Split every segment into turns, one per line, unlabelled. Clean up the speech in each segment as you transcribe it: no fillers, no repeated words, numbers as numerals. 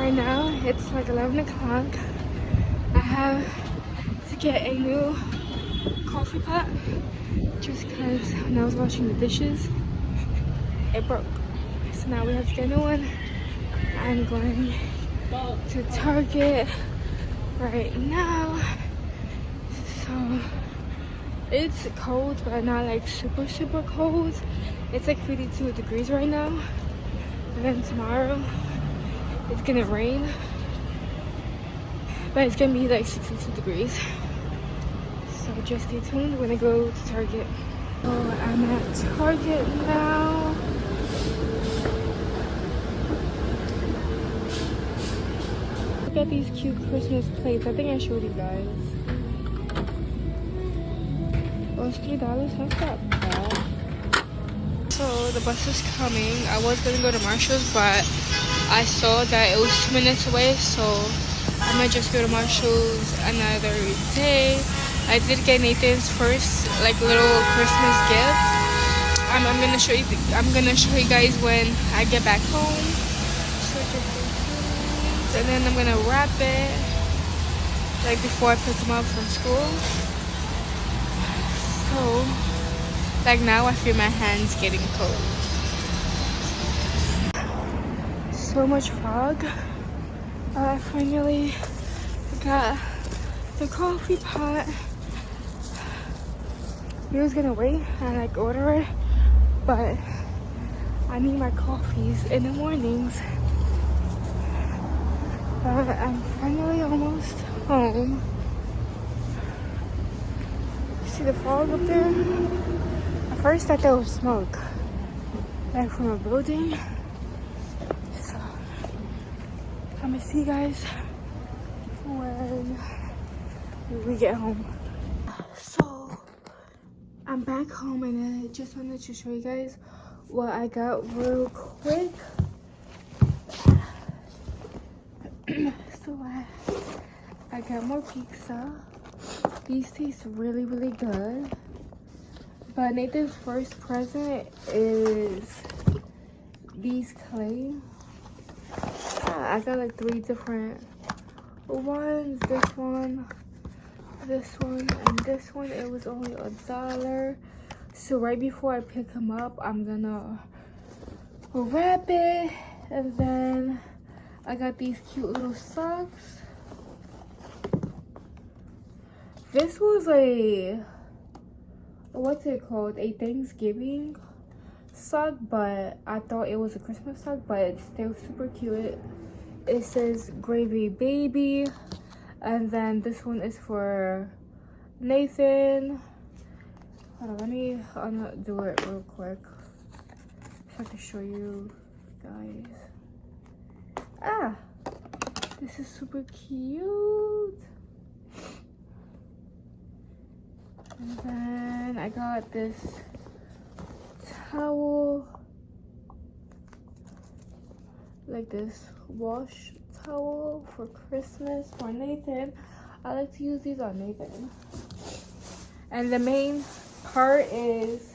Right now it's like 11 o'clock. I have to get a new coffee pot just because when I was washing the dishes it broke. So now we have to get a new one. I'm going to Target right now. So it's cold, but not like super cold. It's like 52 degrees right now. And then tomorrow it's gonna rain, but it's gonna be like 62 degrees. So just stay tuned when I go to Target. So I'm at Target now. Look at these cute Christmas plates. I think I showed you guys. Oh, it's $3. Not that bad. So the bus is coming. I was gonna go to Marshall's, but I saw that it was 2 minutes away, so I might just go to Marshall's another day. I did get Nathan's first like little Christmas gift. I'm gonna show you. I'm gonna show you guys when I get back home. So just stay tuned. And then I'm gonna wrap it like before I pick him up from school. So like now I feel my hands getting cold. So much fog. I finally got the coffee pot. He was gonna wait and like order it, but I need my coffees in the mornings. But I'm finally almost home. See the fog up there? At first I thought it was smoke, like from a building. So I'm gonna see you guys when we get home. So I'm back home and I just wanted to show you guys what I got real quick. So I got more pizza. These taste really good. But Nathan's first present is these clay. I got like 3 different ones. This one, and this one. It was only $1. So right before I pick him up, I'm gonna wrap it. And then I got these cute little socks. This was a, what's it called? A Thanksgiving sock, but I thought it was a Christmas sock, but it's still super cute. It says Gravy Baby. And then this one is for Nathan. Hold on, let me undo it real quick so I can show you guys. This is super cute. And then I got this towel, like this wash towel for Christmas for Nathan. I like to use these on Nathan. And the main part is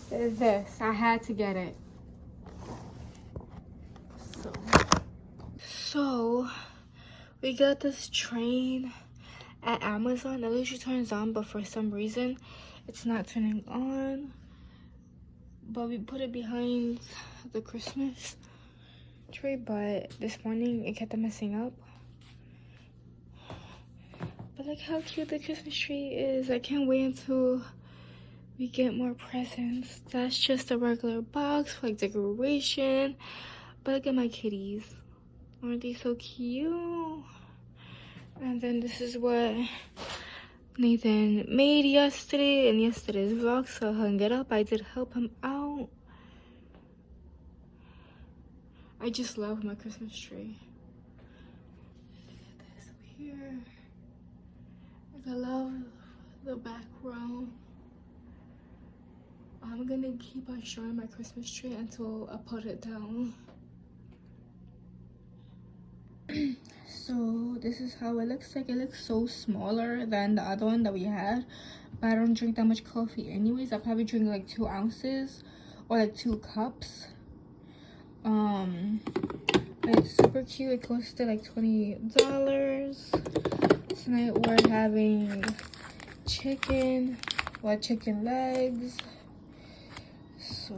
this. I had to get it. So we got this train at Amazon. It usually turns on, but for some reason it's not turning on. But we put it behind the Christmas tree, but this morning it kept messing up. But look how cute the Christmas tree is. I can't wait until we get more presents. That's just a regular box for like decoration. But look at my kitties. Aren't they so cute? And then this is what Nathan made yesterday in yesterday's vlog, so I hung it up. I did help him out. I just love my Christmas tree. This up here. I love the background. I'm gonna keep on showing my Christmas tree until I put it down. So this is how it looks like. It looks so smaller than the other one that we had, but I don't drink that much coffee anyways. I probably drink like 2 ounces or like 2 cups It's super cute. It costed like $20. Tonight we're having chicken legs. So